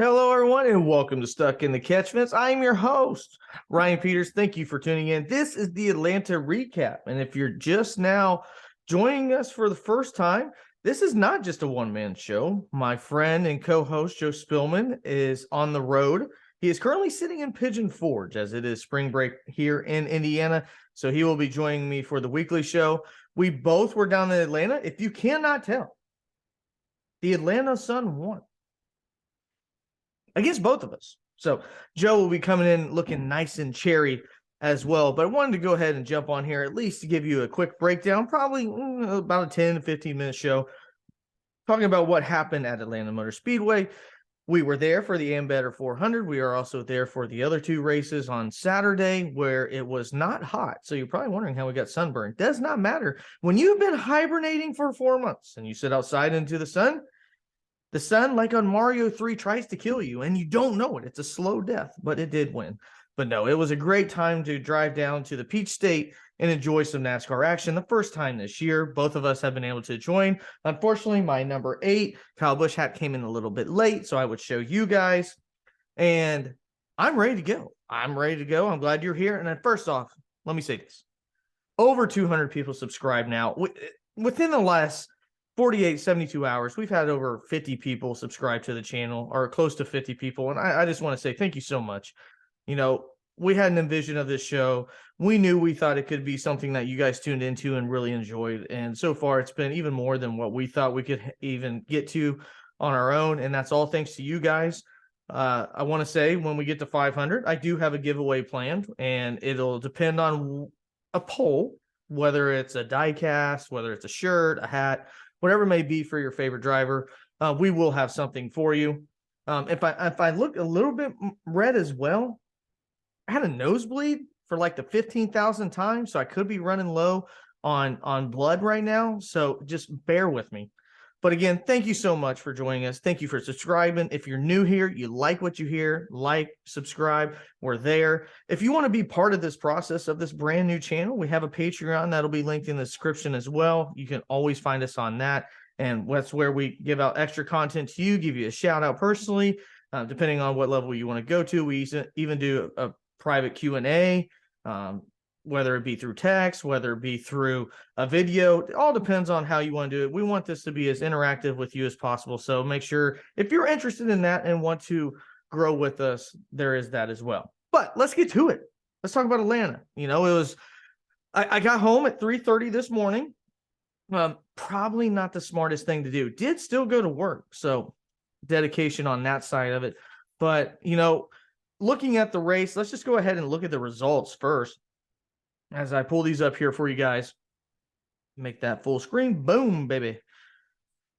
Hello, everyone, and welcome to Stuck in the Catch Fence. I am your host, Ryan Peters. Thank you for tuning in. This is the Atlanta recap. And if you're just now joining us for the first time, this is not just a one-man show. My friend and co-host, Joe Spillman, is on the road. He is currently sitting in Pigeon Forge as it is spring break here in Indiana. So he will be joining me for the weekly show. We both were down in Atlanta. If you cannot tell, the Atlanta Sun won against both of us. So Joe will be coming in looking nice and cherry as well. But I wanted to go ahead and jump on here at least to give you a quick breakdown, probably about a 10 to 15 minute show, talking about what happened at Atlanta Motor Speedway. We were there for the Ambetter 400. We are also there for the other two races on Saturday where it was not hot. So you're probably wondering how we got sunburned. Does not matter. When you've been hibernating for 4 months and you sit outside into the sun, like on Mario 3, tries to kill you, and you don't know it. It's a slow death, but it did win. But no, it was a great time to drive down to the Peach State and enjoy some NASCAR action. The first time this year, both of us have been able to join. Unfortunately, my number 8, Kyle Busch hat, came in a little bit late, so I would show you guys. And I'm ready to go. I'm glad you're here. And then first off, let me say this. Over 200 people subscribe now. Within the last 48, 72 hours, we've had over 50 people subscribe to the channel, or close to 50 people. And I just want to say thank you so much. You know, we had an envision of this show. We thought it could be something that you guys tuned into and really enjoyed. And so far, it's been even more than what we thought we could even get to on our own. And that's all thanks to you guys. I want to say when we get to 500, I do have a giveaway planned, and it'll depend on a poll, whether it's a die cast, whether it's a shirt, a hat, whatever it may be for your favorite driver. We will have something for you. If I look a little bit red as well, I had a nosebleed for like the 15,000th time, so I could be running low on blood right now. So just bear with me. But again, thank you so much for joining us. Thank you for subscribing. If you're new here, you like what you hear, like, subscribe. We're there. If you want to be part of this process of this brand new channel, we have a Patreon that'll be linked in the description as well. You can always find us on that. And that's where we give out extra content to you, give you a shout out personally, depending on what level you want to go to. We even do a private Q&A, whether it be through text, whether it be through a video. It all depends on how you want to do it. We want this to be as interactive with you as possible. So make sure if you're interested in that and want to grow with us, there is that as well. But let's get to it. Let's talk about Atlanta. You know, I got home at 3:30 this morning. Probably not the smartest thing to do. Did still go to work. So dedication on that side of it. But, you know, looking at the race, let's just go ahead and look at the results first. As I pull these up here for you guys, make that full screen. Boom, baby.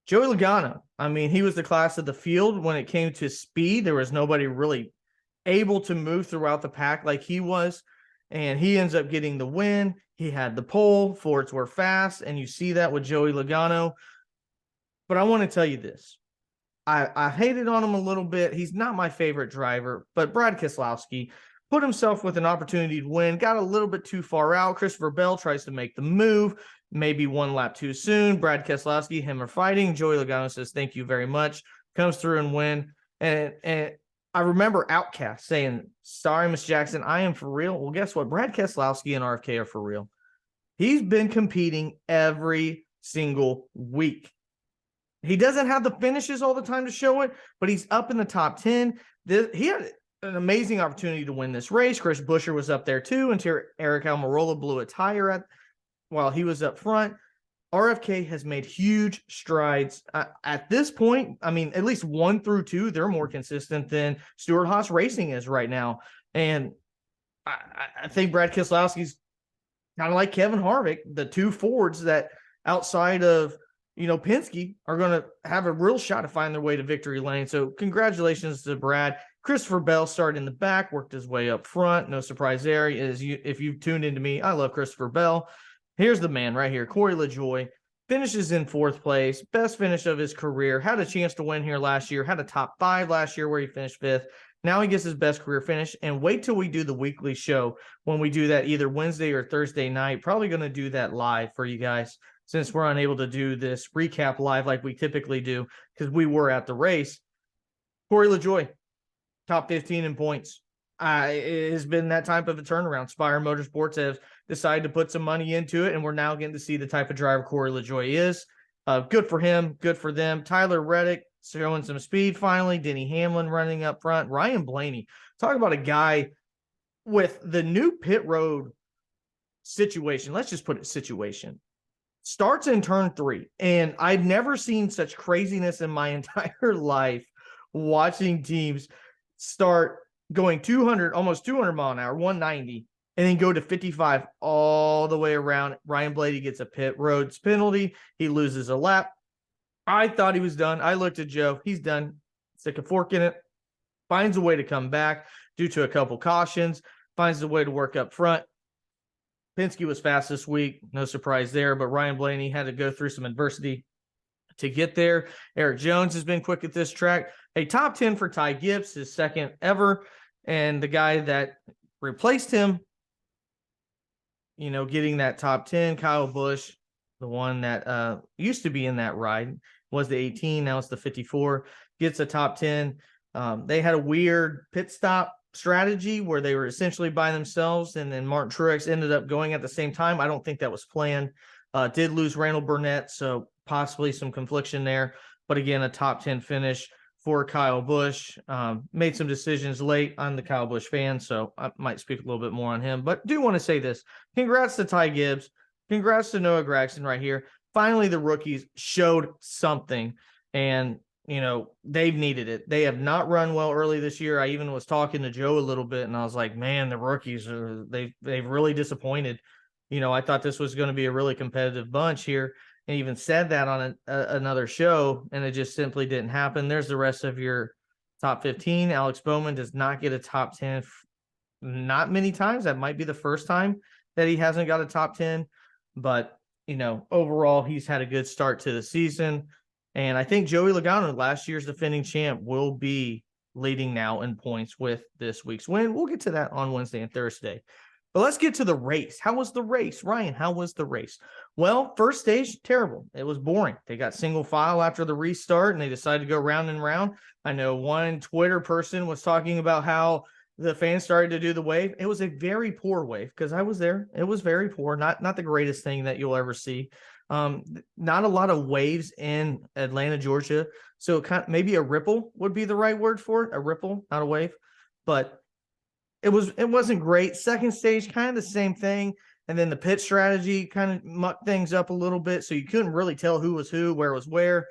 Joey Logano. I mean, he was the class of the field when it came to speed. There was nobody really able to move throughout the pack like he was. And he ends up getting the win. He had the pole. Fords were fast. And you see that with Joey Logano. But I want to tell you this. I hated on him a little bit. He's not my favorite driver. But Brad Keselowski put himself with an opportunity to win, got a little bit too far out. Christopher Bell tries to make the move, maybe one lap too soon. Brad Keselowski, him are fighting. Joey Logano says, thank you very much, comes through and win. And I remember Outcast saying, sorry, Miss Jackson, I am for real. Well, guess what? Brad Keselowski and RFK are for real. He's been competing every single week. He doesn't have the finishes all the time to show it, but he's up in the top 10. He had an amazing opportunity to win this race. Chris Buescher was up there too until Eric Almirola blew a tire while he was up front. RFK has made huge strides at this point. I mean, at least 1 through 2, they're more consistent than Stewart-Haas Racing is right now. And I think Brad Keselowski's kind of like Kevin Harvick, the two Fords that outside of, you know, Penske are going to have a real shot to find their way to victory lane. So congratulations to Brad. Christopher Bell started in the back, worked his way up front. No surprise there. If you've tuned into me, I love Christopher Bell. Here's the man right here, Corey LaJoie. Finishes in 4th place, best finish of his career. Had a chance to win here last year. Had a top 5 last year where he finished 5th. Now he gets his best career finish. And wait till we do the weekly show when we do that either Wednesday or Thursday night. Probably going to do that live for you guys since we're unable to do this recap live like we typically do because we were at the race. Corey LaJoie, top 15 in points. It has been that type of a turnaround. Spire Motorsports has decided to put some money into it, and we're now getting to see the type of driver Corey LaJoie is. Good for him, good for them. Tyler Reddick showing some speed finally. Denny Hamlin running up front. Ryan Blaney, talk about a guy with the new pit road situation. Let's just put it situation. Starts in turn 3, and I've never seen such craziness in my entire life watching teams start going 200, almost 200 mile an hour, 190, and then go to 55 all the way around. Ryan Blaney gets a pit roads penalty. He loses a lap. I thought he was done. I looked at Joe. He's done. Stick a fork in it. Finds a way to come back due to a couple cautions. Finds a way to work up front. Penske was fast this week. No surprise there, but Ryan Blaney had to go through some adversity to get there. Eric Jones has been quick at this track. A top 10 for Ty Gibbs, his second ever. And the guy that replaced him, getting that top 10, Kyle Busch, the one that used to be in that ride, was the 18. Now it's the 54, gets a top 10. They had a weird pit stop strategy where they were essentially by themselves, and then Martin Truex ended up going at the same time. I don't think that was planned. Did lose Randall Burnett, so possibly some confliction there. But again, a top 10 finish for Kyle Busch. Made some decisions late. I'm the Kyle Busch fan, so I might speak a little bit more on him. But do want to say this. Congrats to Ty Gibbs. Congrats to Noah Gragson right here. Finally, the rookies showed something, and they've needed it. They have not run well early this year. I even was talking to Joe a little bit, and I was like, man, the rookies, they've really disappointed. I thought this was going to be a really competitive bunch here, and even said that on another show, and it just simply didn't happen. There's the rest of your top 15. Alex Bowman does not get a top 10 not many times. That might be the first time that he hasn't got a top 10, but overall, he's had a good start to the season. And I think Joey Logano, last year's defending champ, will be leading now in points with this week's win. We'll get to that on Wednesday and Thursday. But let's get to the race. How was the race? Ryan, how was the race? Well, first stage, terrible. It was boring. They got single file after the restart, and they decided to go round and round. I know one Twitter person was talking about how the fans started to do the wave. It was a very poor wave because I was there. It was very poor. Not the greatest thing that you'll ever see. Not a lot of waves in Atlanta, Georgia. So maybe a ripple would be the right word for it. A ripple, not a wave. But it wasn't great. Second stage, kind of the same thing. And then the pit strategy kind of mucked things up a little bit. So you couldn't really tell who was who, where was where.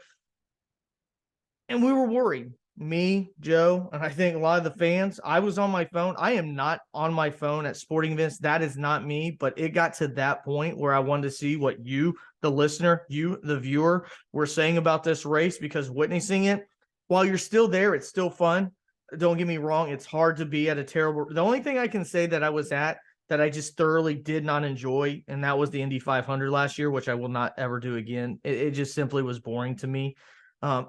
And we were worried. Me, Joe, and I think a lot of the fans. I was on my phone. I am not on my phone at sporting events. That is not me. But it got to that point where I wanted to see what you, the listener, you, the viewer, were saying about this race, because witnessing it, while you're still there, it's still fun. Don't get me wrong. It's hard to be at a terrible. The only thing I can say that I was at that I just thoroughly did not enjoy, and that was the Indy 500 last year, which I will not ever do again. It just simply was boring to me.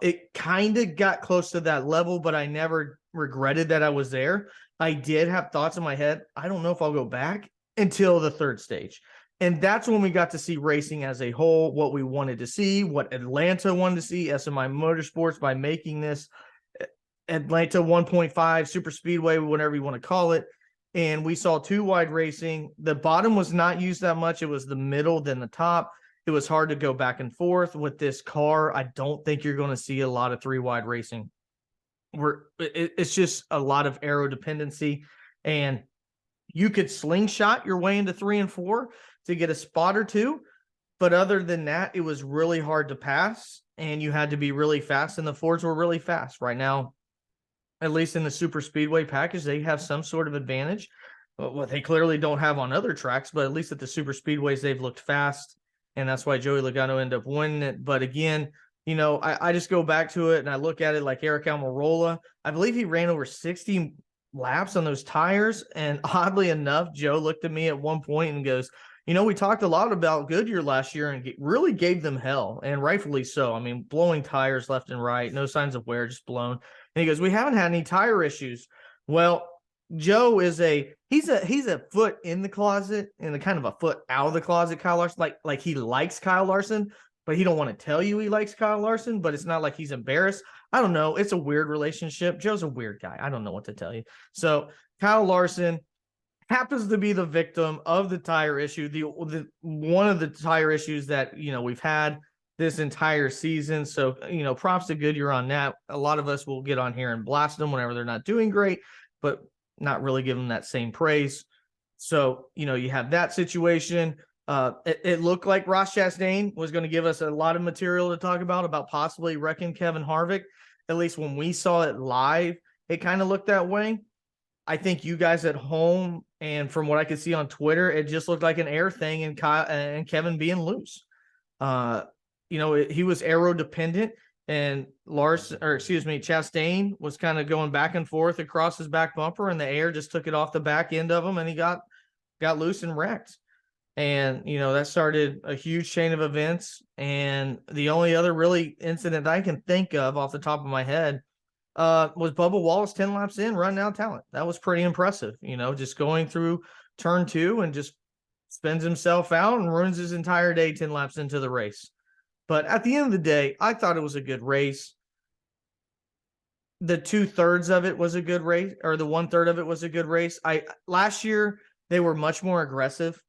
It kind of got close to that level, but I never regretted that I was there. I did have thoughts in my head. I don't know if I'll go back until the third stage. And that's when we got to see racing as a whole, what we wanted to see, what Atlanta wanted to see, SMI Motorsports, by making this Atlanta 1.5 super speedway, whatever you want to call it. And we saw two wide racing. The bottom was not used that much. It was the middle, then the top. It was hard to go back and forth with this car. I don't think you're going to see a lot of three wide racing. It's just a lot of aero dependency, and you could slingshot your way into 3 and 4 to get a spot or two. But other than that, it was really hard to pass, and you had to be really fast, and the Fords were really fast. Right now, at least in the super speedway package, they have some sort of advantage. What they clearly don't have on other tracks, but at least at the super speedways, they've looked fast. And that's why Joey Logano ended up winning it. But again, I just go back to it and I look at it like Eric Almirola. I believe he ran over 60 laps on those tires. And oddly enough, Joe looked at me at one point and goes, we talked a lot about Goodyear last year and really gave them hell, and rightfully so. I mean, blowing tires left and right, no signs of wear, just blown. And he goes, we haven't had any tire issues. Well, Joe is he's a foot in the closet and a kind of a foot out of the closet, Kyle Larson. Like he likes Kyle Larson, but he don't want to tell you he likes Kyle Larson, but it's not like he's embarrassed. I don't know. It's a weird relationship. Joe's a weird guy. I don't know what to tell you. So Kyle Larson happens to be the victim of the tire issue, the one of the tire issues that we've had this entire season. So props to Goodyear on that. A lot of us will get on here and blast them whenever they're not doing great, but not really give them that same praise. So you have that situation. It looked like Ross Chastain was going to give us a lot of material to talk about possibly wrecking Kevin Harvick. At least when we saw it live, it kind of looked that way. I think you guys at home, and from what I could see on Twitter, it just looked like an air thing and Kevin being loose. He was aero dependent, and Chastain was kind of going back and forth across his back bumper, and the air just took it off the back end of him, and he got loose and wrecked. And that started a huge chain of events. And the only other really incident I can think of off the top of my head was Bubba Wallace 10 laps in, running out of talent. That was pretty impressive, just going through turn 2 and just spins himself out and ruins his entire day 10 laps into the race. But at the end of the day, I thought it was a good race. The 2/3 of it was a good race, or the 1/3 of it was a good race. Last year they were much more aggressive,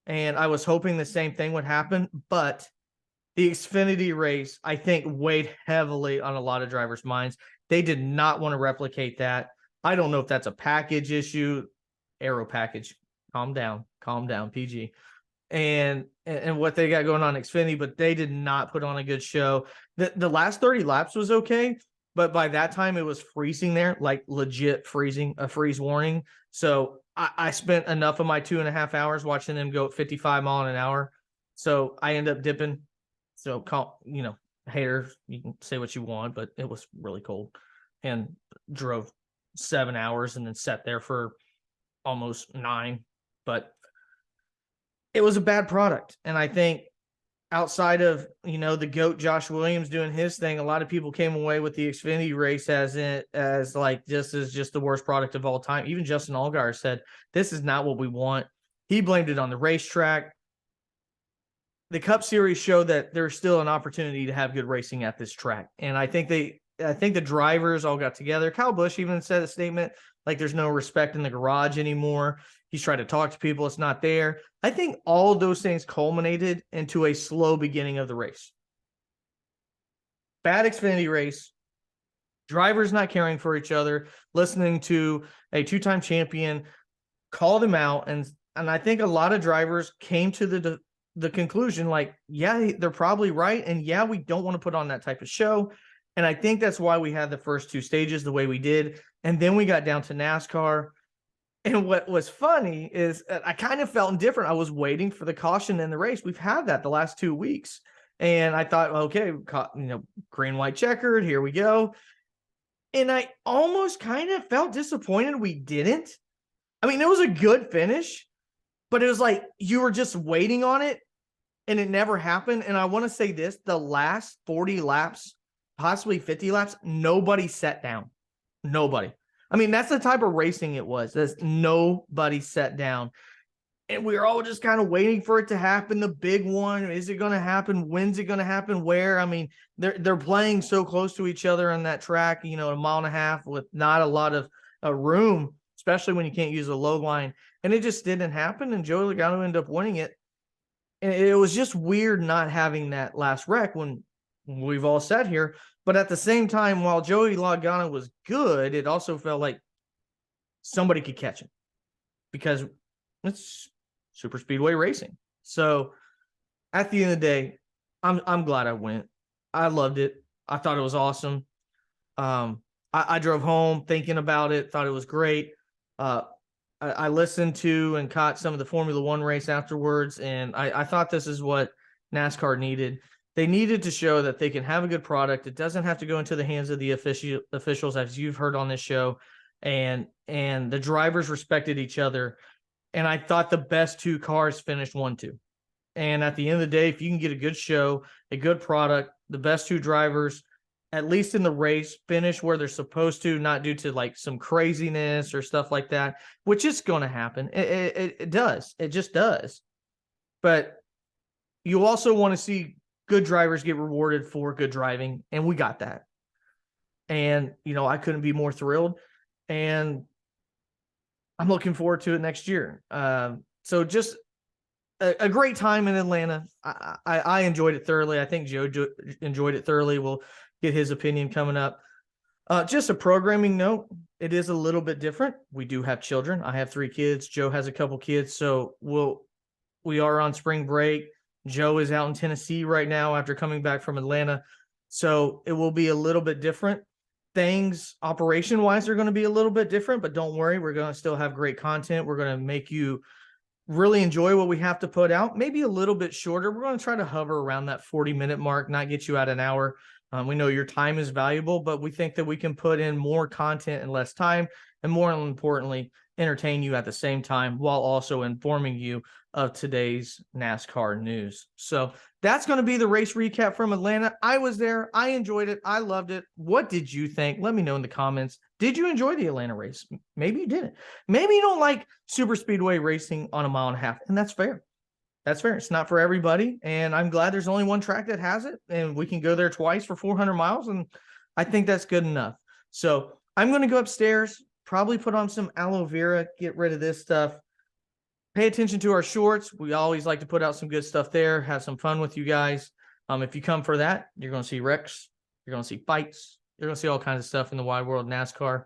and I was hoping the same thing would happen, but the Xfinity race, I think, weighed heavily on a lot of drivers' minds. They did not want to replicate that. I don't know if that's a package issue, aero package. Calm down, PG. And what they got going on Xfinity, but they did not put on a good show. The last 30 laps was okay, but by that time it was freezing there, like legit freezing, a freeze warning. So I spent enough of my 2.5 hours watching them go at 55 miles an hour. So I end up dipping. So, haters, you can say what you want, but it was really cold, and drove 7 hours and then sat there for almost 9. But it was a bad product. And I think outside of, the GOAT Josh Williams doing his thing, a lot of people came away with the Xfinity race as like, this is just the worst product of all time. Even Justin Allgaier said, this is not what we want. He blamed it on the racetrack. The Cup Series showed that there's still an opportunity to have good racing at this track. And I think the drivers all got together. Kyle Busch even said a statement like there's no respect in the garage anymore. He's tried to talk to people. It's not there. I think all of those things culminated into a slow beginning of the race. Bad Xfinity race. Drivers not caring for each other, listening to a 2-time champion, called him out. And I think a lot of drivers came to the conclusion, like, yeah, they're probably right. And yeah, we don't want to put on that type of show. And I think that's why we had the first 2 stages the way we did. And then we got down to NASCAR. And what was funny is I kind of felt indifferent. I was waiting for the caution in the race. We've had that the last 2 weeks. And I thought, okay, green, white, checkered. Here we go. And I almost kind of felt disappointed we didn't. I mean, it was a good finish, but it was like you were just waiting on it and it never happened. And I want to say this, the last 40 laps, possibly 50 laps, nobody sat down. Nobody. I mean, that's the type of racing it was. That's nobody sat down. And we were all just kind of waiting for it to happen. The big one, is it going to happen? When's it going to happen? Where? I mean, they're playing so close to each other on that track, a 1.5 miles with not a lot of room, especially when you can't use a low line. And it just didn't happen. And Joey Logano ended up winning it. And it was just weird not having that last wreck when we've all sat here. But at the same time, while Joey Logano was good, it also felt like somebody could catch him because it's super speedway racing. So at the end of the day, I'm glad I went. I loved it. I thought it was awesome. I drove home thinking about it, thought it was great. I listened to and caught some of the Formula One race afterwards, and I thought this is what NASCAR needed. They needed to show that they can have a good product. It doesn't have to go into the hands of the officials, as you've heard on this show, and the drivers respected each other. And I thought the best 2 cars finished 1-2. And at the end of the day, if you can get a good show, a good product, the best 2 drivers, at least in the race, finish where they're supposed to, not due to like some craziness or stuff like that, which is going to happen. It does. It just does. But you also want to see good drivers get rewarded for good driving, and we got that. And, I couldn't be more thrilled. And I'm looking forward to it next year. So just a great time in Atlanta. I enjoyed it thoroughly. I think Joe enjoyed it thoroughly. We'll get his opinion coming up. Just a programming note, it is a little bit different. We do have children. I have 3 kids. Joe has a couple kids. So we are on spring break. Joe is out in Tennessee right now after coming back from Atlanta. So it will be a little bit different. Things operation-wise are going to be a little bit different, but don't worry. We're going to still have great content. We're going to make you really enjoy what we have to put out. Maybe a little bit shorter. We're going to try to hover around that 40-minute mark, not get you at an hour. We know your time is valuable, but we think that we can put in more content in less time, and more importantly, entertain you at the same time while also informing you of today's NASCAR news. So that's going to be the race recap from Atlanta. I was there. I enjoyed it. I loved it. What did you think? Let me know in the comments. Did you enjoy the Atlanta race? Maybe you didn't. Maybe you don't like super speedway racing on a 1.5 mile, and that's fair. That's fair. It's not for everybody, and I'm glad there's only one track that has it, and we can go there twice for 400 miles, and I think that's good enough. So I'm going to go upstairs, probably put on some aloe vera, get rid of this stuff. Pay attention to our shorts. We always like to put out some good stuff there, have some fun with you guys. If you come for that, you're going to see wrecks, you're going to see fights, you're going to see all kinds of stuff in the wide world of NASCAR.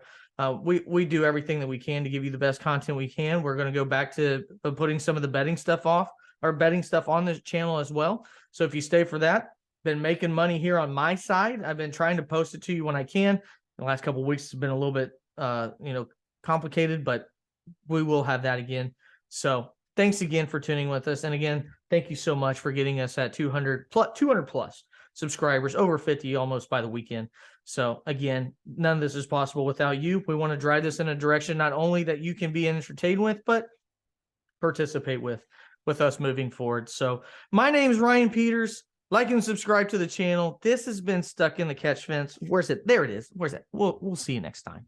We do everything that we can to give you the best content we can. We're going to go back to putting some of the betting stuff on the channel as well. So if you stay for that, been making money here on my side. I've been trying to post it to you when I can. The last couple of weeks has been a little bit, complicated, but we will have that again. So thanks again for tuning with us. And again, thank you so much for getting us at 200 plus subscribers, over 50 almost by the weekend. So again, none of this is possible without you. We want to drive this in a direction not only that you can be entertained with, but participate with us moving forward. So my name is Ryan Peters. Like and subscribe to the channel. This has been Stuck in the Catch Fence. Where's it? There it is. Where's it? We'll see you next time.